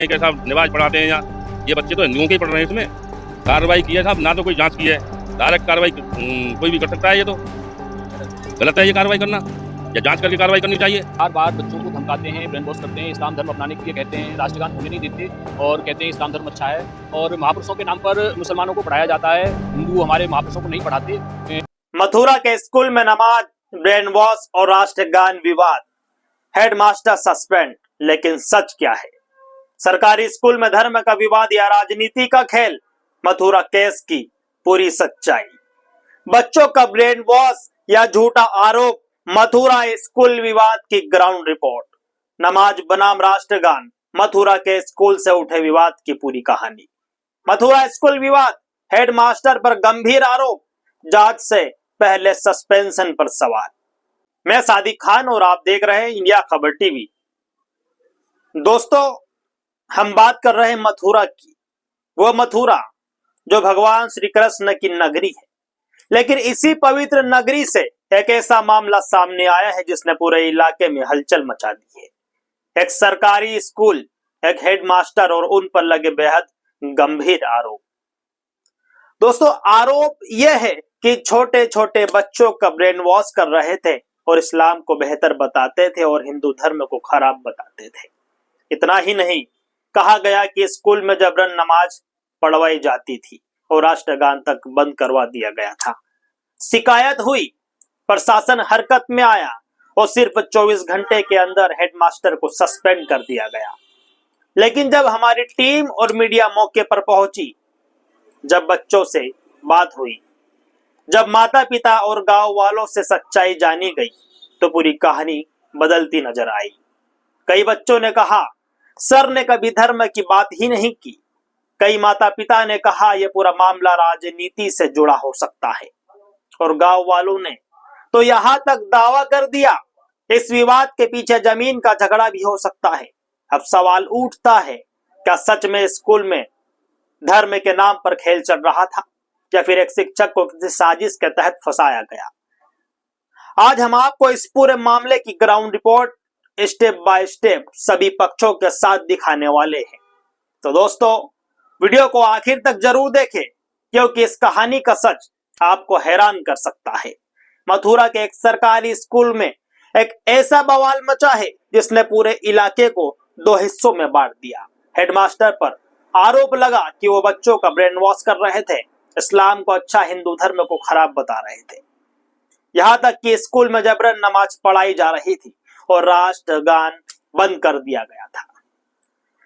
के साहब नमाज पढ़ाते हैं यहाँ, ये बच्चे तो हिंदुओं के ही पढ़ रहे हैं। इसमें कार्रवाई की है साहब, ना तो कोई जांच की है, डायरेक्ट कार्रवाई कोई भी कर सकता है। ये तो गलत है ये कार्रवाई करना, या जांच करके कार्रवाई करनी चाहिए। बार बार बच्चों को धमकाते हैं, ब्रेन वॉश करते हैं, इस्लाम धर्म अपनाने के लिए कहते हैं, राष्ट्रगान होने नहीं देते और कहते हैं इस्लाम धर्म अच्छा है, और महापुरुषों के नाम पर मुसलमानों को पढ़ाया जाता है। हिंदू हमारे महापुरुषों को नहीं पढ़ाते। मथुरा के स्कूल में नमाज, ब्रेन वॉश और राष्ट्रगान विवाद, हेडमास्टर सस्पेंड। लेकिन सच क्या है? सरकारी स्कूल में धर्म का विवाद या राजनीति का खेल? मथुरा केस की पूरी सच्चाई। बच्चों का ब्रेन वॉश या झूठा आरोप? मथुरा स्कूल विवाद की ग्राउंड रिपोर्ट। नमाज बनाम राष्ट्रगान, मथुरा के स्कूल से उठे विवाद की पूरी कहानी। मथुरा स्कूल विवाद, हेडमास्टर पर गंभीर आरोप, जांच से पहले सस्पेंशन पर सवाल। मैं सादिक खान और आप देख रहे हैं इंडिया खबर टीवी। दोस्तों, हम बात कर रहे हैं मथुरा की, वो मथुरा जो भगवान श्री कृष्ण की नगरी है। लेकिन इसी पवित्र नगरी से एक ऐसा मामला सामने आया है जिसने पूरे इलाके में हलचल मचा दी है। एक सरकारी स्कूल, एक हेडमास्टर और उन पर लगे बेहद गंभीर आरोप। दोस्तों, आरोप यह है कि छोटे छोटे बच्चों का ब्रेन वॉश कर रहे थे और इस्लाम को बेहतर बताते थे और हिंदू धर्म को खराब बताते थे। इतना ही नहीं, कहा गया कि स्कूल में जबरन नमाज पढ़वाई जाती थी और राष्ट्रगान तक बंद करवा दिया गया था। शिकायत हुई, प्रशासन हरकत में आया और सिर्फ 24 घंटे के अंदर हेडमास्टर को सस्पेंड कर दिया गया। लेकिन जब हमारी टीम और मीडिया मौके पर पहुंची, जब बच्चों से बात हुई, जब माता पिता और गांव वालों से सच्चाई जानी गई, तो पूरी कहानी बदलती नजर आई। कई बच्चों ने कहा, सर ने कभी धर्म की बात ही नहीं की। कई माता पिता ने कहा, यह पूरा मामला राजनीति से जुड़ा हो सकता है। और गांव वालों ने तो यहां तक दावा कर दिया, इस विवाद के पीछे जमीन का झगड़ा भी हो सकता है। अब सवाल उठता है, क्या सच में स्कूल में धर्म के नाम पर खेल चल रहा था, या फिर एक शिक्षक को किसी साजिश के तहत फंसाया गया? आज हम आपको इस पूरे मामले की ground report step by step सभी पक्षों के साथ दिखाने वाले हैं। तो दोस्तों, वीडियो को आखिर तक जरूर देखें, क्योंकि इस कहानी का सच आपको हैरान कर सकता है। मथुरा के एक सरकारी स्कूल में एक ऐसा बवाल मचा है जिसने पूरे इलाके को दो हिस्सों में बांट दिया। हेडमास्टर पर आरोप लगा कि वो बच्चों का ब्रेन वॉश कर रहे थे, इस्लाम को अच्छा, हिंदू धर्म को खराब बता रहे थे। यहां तक कि स्कूल में जबरन नमाज पढ़ाई जा रही थी और राष्ट्रगान बंद कर दिया गया था।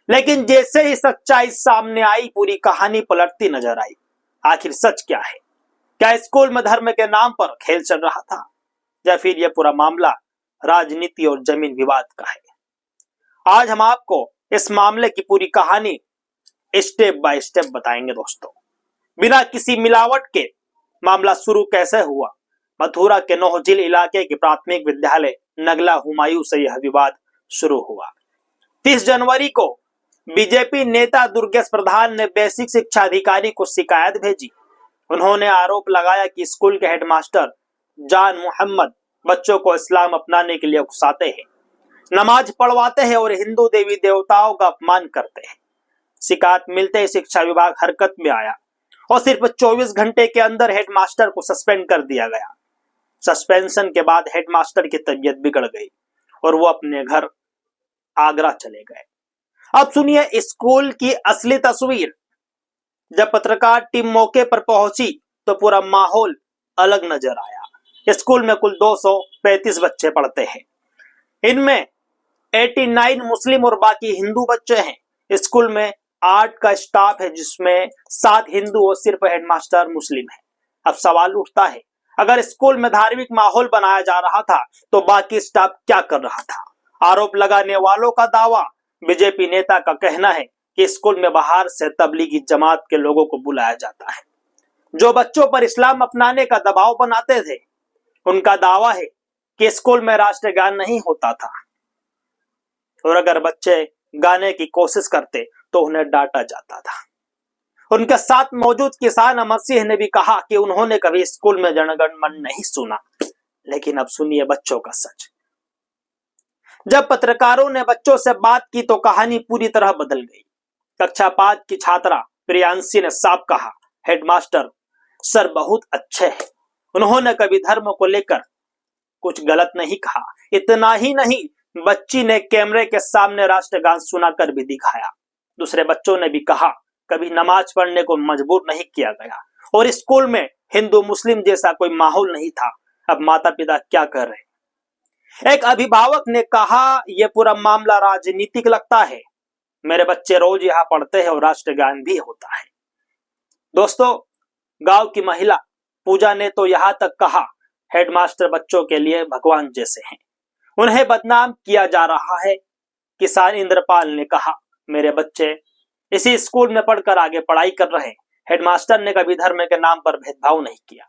लेकिन जैसे ही सच्चाई सामने आई, पूरी कहानी पलटती नजर आई। आखिर सच क्या है? क्या स्कूल में धर्म के नाम पर खेल चल रहा था, या फिर यह पूरा मामला राजनीति और जमीन विवाद का है? आज हम आपको इस मामले की पूरी कहानी स्टेप बाय स्टेप बताएंगे। दोस्तों, बिना किसी मिलावट के मामला शुरू कैसे हुआ? मथुरा के नौहजिल इलाके के प्राथमिक विद्यालय नगला हुमायूं से यह विवाद शुरू हुआ। 30 जनवरी को बीजेपी नेता दुर्गेश प्रधान ने बेसिक शिक्षा अधिकारी को शिकायत भेजी। उन्होंने आरोप लगाया कि स्कूल के हेडमास्टर जान मोहम्मद बच्चों को इस्लाम अपनाने के लिए उकसाते हैं, नमाज पढ़वाते हैं और हिंदू देवी देवताओं का अपमान करते हैं। शिकायत मिलते ही शिक्षा विभाग हरकत में आया और सिर्फ 24 घंटे के अंदर हेडमास्टर को सस्पेंड कर दिया गया। सस्पेंशन के बाद हेडमास्टर की तबीयत बिगड़ गई और वो अपने घर आगरा चले गए। अब सुनिए स्कूल की असली तस्वीर। जब पत्रकार टीम मौके पर पहुंची तो पूरा माहौल अलग नजर आया। स्कूल में कुल 235 बच्चे पढ़ते हैं। इनमें 89 मुस्लिम और बाकी हिंदू बच्चे हैं। स्कूल में 8 का स्टाफ है, जिसमें 7 हिंदू और सिर्फ हेडमास्टर मुस्लिम है। अब सवाल उठता है, अगर स्कूल में धार्मिक माहौल बनाया जा रहा था तो बाकी स्टाफ क्या कर रहा था? आरोप लगाने वालों का दावा, बीजेपी नेता का कहना है कि स्कूल में बाहर से तबलीगी जमात के लोगों को बुलाया जाता है, जो बच्चों पर इस्लाम अपनाने का दबाव बनाते थे। उनका दावा है कि स्कूल में राष्ट्रगान नहीं होता था और अगर बच्चे गाने की कोशिश करते तो उन्हें डांटा जाता था। उनके साथ मौजूद किसान अमर सिंह ने भी कहा कि उन्होंने कभी स्कूल में जनगण मन नहीं सुना। लेकिन अब सुनिए बच्चों का सच। जब पत्रकारों ने बच्चों से बात की तो कहानी पूरी तरह बदल गई। कक्षा 5 की छात्रा प्रियांशी ने साफ कहा, हेडमास्टर सर बहुत अच्छे हैं, उन्होंने कभी धर्म को लेकर कुछ गलत नहीं कहा। इतना ही नहीं, बच्ची ने कैमरे के सामने राष्ट्रगान सुनाकर भी दिखाया। दूसरे बच्चों ने भी कहा, कभी नमाज पढ़ने को मजबूर नहीं किया गया और स्कूल में हिंदू मुस्लिम जैसा कोई माहौल नहीं था। अब माता पिता क्या कर रहे हैं? एक अभिभावक ने कहा, यह पूरा मामला राजनीतिक लगता है। मेरे बच्चे रोज यहाँ पढ़ते हैं और राष्ट्रगान भी होता है। दोस्तों, गांव की महिला पूजा ने तो यहाँ तक कहा, हेडमास्टर बच्चों के लिए भगवान जैसे हैं, उन्हें बदनाम किया जा रहा है। किसान इंद्रपाल ने कहा, मेरे बच्चे इसी स्कूल में पढ़कर आगे पढ़ाई कर रहे हैं, हेडमास्टर ने कभी धर्म के नाम पर भेदभाव नहीं किया।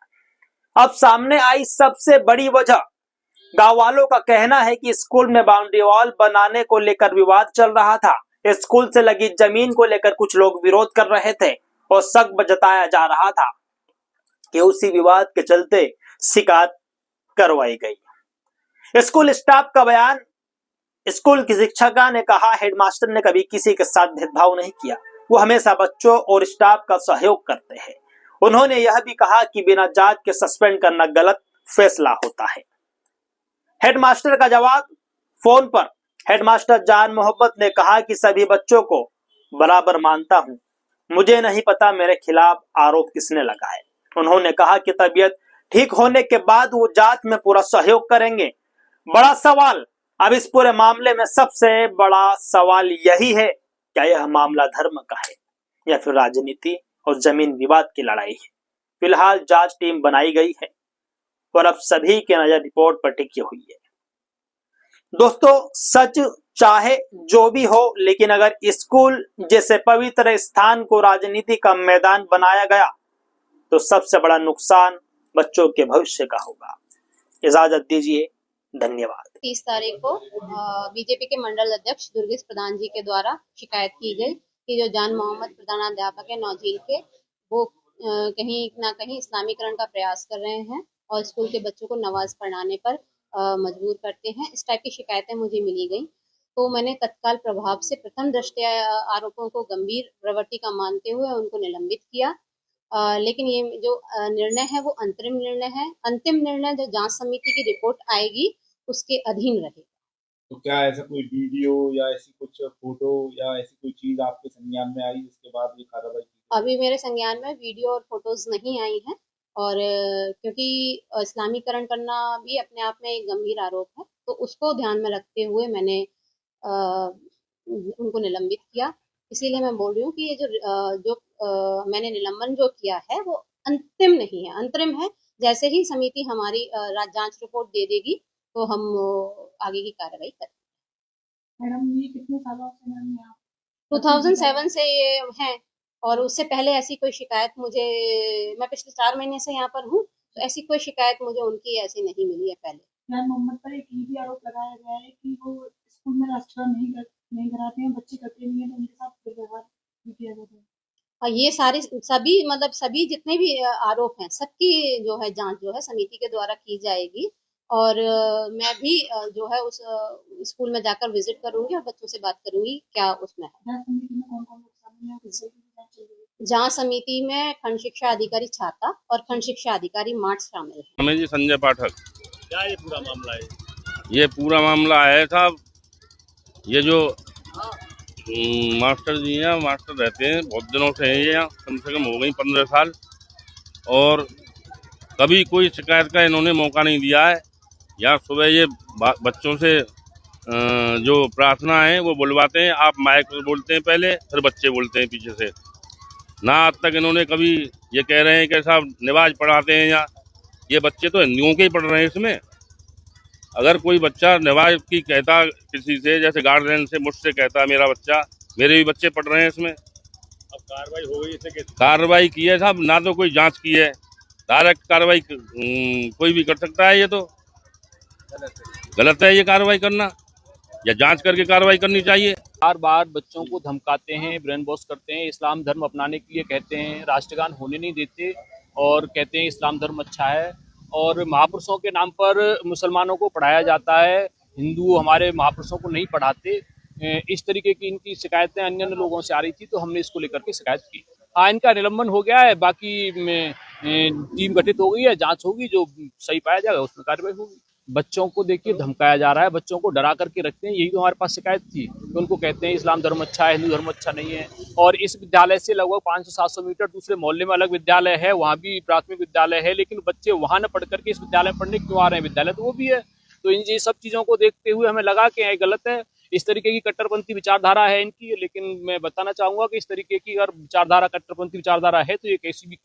अब सामने आई सबसे बड़ी वजह, गांव वालों का कहना है कि स्कूल में बाउंड्री वॉल बनाने को लेकर विवाद चल रहा था। स्कूल से लगी जमीन को लेकर कुछ लोग विरोध कर रहे थे और शक जताया जा रहा था कि उसी विवाद के चलते शिकायत करवाई गई। स्कूल स्टाफ का बयान, स्कूल की शिक्षिका ने कहा, हेडमास्टर ने कभी किसी के साथ भेदभाव नहीं किया, वो हमेशा बच्चों और स्टाफ का सहयोग करते हैं। उन्होंने यह भी कहा कि बिना जांच के सस्पेंड करना गलत फैसला होता है। हेडमास्टर का जवाब फोन पर, हेडमास्टर जान मोहब्बत ने कहा कि सभी बच्चों को बराबर मानता हूं, मुझे नहीं पता मेरे खिलाफ आरोप किसने लगाए। उन्होंने कहा कि तबीयत ठीक होने के बाद वो जांच में पूरा सहयोग करेंगे। बड़ा सवाल, अब इस पूरे मामले में सबसे बड़ा सवाल यही है, क्या यह मामला धर्म का है या फिर राजनीति और जमीन विवाद की लड़ाई है। फिलहाल जांच टीम बनाई गई है और अब सभी की नजर रिपोर्ट पर टिकी हुई है। दोस्तों, सच चाहे जो भी हो, लेकिन अगर स्कूल जैसे पवित्र स्थान को राजनीति का मैदान बनाया गया तो सबसे बड़ा नुकसान बच्चों के भविष्य का होगा। इजाजत दीजिए, धन्यवाद। 30 तारीख को बीजेपी के मंडल अध्यक्ष दुर्गेश प्रधान जी के द्वारा शिकायत की गई कि जो जान मोहम्मद प्रधानाध्यापक है नौझील के, वो कहीं ना कहीं इस्लामीकरण का प्रयास कर रहे हैं और स्कूल के बच्चों को नमाज पढ़ाने पर मजबूर करते हैं। इस टाइप की शिकायतें मुझे मिली गई तो मैंने तत्काल प्रभाव से प्रथम दृष्टया आरोपों को गंभीर प्रवृत्ति का मानते हुए उनको निलंबित किया। लेकिन ये जो निर्णय है वो अंतरिम निर्णय है। अंतिम निर्णय जो जांच समिति की रिपोर्ट आएगी उसके अधीन रहेगा। तो क्या ऐसा कोई वीडियो या ऐसी कुछ फोटो या ऐसी कोई चीज आपके संज्ञान में आई जिसके बाद ये कार्रवाई की? अभी मेरे संज्ञान में वीडियो और फोटोज नहीं आई हैं और क्योंकि इस्लामीकरण करना भी अपने आप में एक गंभीर आरोप है तो उसको ध्यान में रखते हुए मैंने उनको निलंबित किया। इसीलिए मैं बोल रही हूँ कि ये जो मैंने निलंबन जो किया है वो अंतिम नहीं है, अंतरिम है। जैसे ही समिति हमारी जांच रिपोर्ट दे देगी तो हम आगे की कार्रवाई करेंगे। मैडम, ये कितने सालों से मैम आप 2007 से ये है और उससे पहले ऐसी कोई शिकायत मुझे, मैं पिछले 4 महीने से यहाँ पर हूँ, तो ऐसी कोई शिकायत मुझे उनकी ऐसी नहीं मिली है पहले। जान मोहम्मद पर एक ये भी आरोप लगाया गया है कि वो स्कूल में राष्ट्रगान नहीं कराते हैं, बच्चे करते नहीं है तो उनके साथ दुर्व्यवहार भी किया जाता है। और ये सारे सभी जितने भी आरोप हैं सबकी जो है जांच जो है समिति के द्वारा की जाएगी और मैं भी जो है उस स्कूल में जाकर विजिट करूंगी और बच्चों से बात करूंगी क्या उसमें है। जांच समिति में कौन कौन लोग शामिल हैं, किसी की जांच चल रही है? जांच समिति में खंड शिक्षा अधिकारी छाता और खंड शिक्षा अधिकारी मार्च शामिल है। हमें जी संजय पाठक। क्या ये पूरा मामला है? ये पूरा मामला है साहब, ये जो मास्टर जी हैं, मास्टर रहते हैं बहुत दिनों से हैं, ये यहाँ कम से कम हो गई 15 साल और कभी कोई शिकायत का इन्होंने मौका नहीं दिया है। या सुबह ये बच्चों से जो प्रार्थना है वो बुलवाते हैं, आप माइक पर बोलते हैं पहले, फिर बच्चे बोलते हैं पीछे से। ना आज तक इन्होंने कभी ये कह रहे हैं कि साहब नमाज पढ़ाते हैं, या ये बच्चे तो हिंदुओं के ही पढ़ रहे हैं। इसमें अगर कोई बच्चा नमाज की कहता किसी से, जैसे गार्जियन से मुझसे कहता मेरा बच्चा, मेरे भी बच्चे पढ़ रहे हैं इसमें। अब कार्रवाई हो गई, इसे कार्रवाई की है साहब, ना तो कोई जांच की है, डायरेक्ट कार्रवाई कोई भी कर सकता है। ये तो गलत है ये कार्रवाई करना, या जांच करके कार्रवाई करनी चाहिए। बार बार बच्चों को धमकाते हैं, ब्रेन वॉश करते हैं, इस्लाम धर्म अपनाने के लिए कहते हैं, राष्ट्रगान होने नहीं देते और कहते हैं इस्लाम धर्म अच्छा है और महापुरुषों के नाम पर मुसलमानों को पढ़ाया जाता है। हिंदू हमारे महापुरुषों को नहीं पढ़ाते, इस तरीके की इनकी शिकायतें अन्य लोगों से आ रही थी, तो हमने इसको लेकर के शिकायत की। हाँ, इनका निलंबन हो गया है, बाकी टीम गठित हो गई है, जांच होगी, जो सही पाया जाएगा उसमें कार्रवाई होगी। बच्चों को देखिए धमकाया जा रहा है, बच्चों को डरा करके रखते हैं, यही तो हमारे पास शिकायत थी कि उनको कहते हैं इस्लाम धर्म अच्छा है, हिंदू धर्म अच्छा नहीं है। और इस विद्यालय से लगभग 500-700 मीटर दूसरे मोहल्ले में अलग विद्यालय है, वहाँ भी प्राथमिक विद्यालय है, लेकिन बच्चे वहाँ न पढ़ करके इस विद्यालय में पढ़ने क्यों आ रहे हैं? विद्यालय तो वो भी है। तो इन ये सब चीज़ों को देखते हुए हमें लगा कि ये गलत है, इस तरीके की कट्टरपंथी विचारधारा है इनकी। लेकिन मैं बताना चाहूँगा कि इस तरीके की अगर विचारधारा कट्टरपंथी विचारधारा है तो ये कैसी भी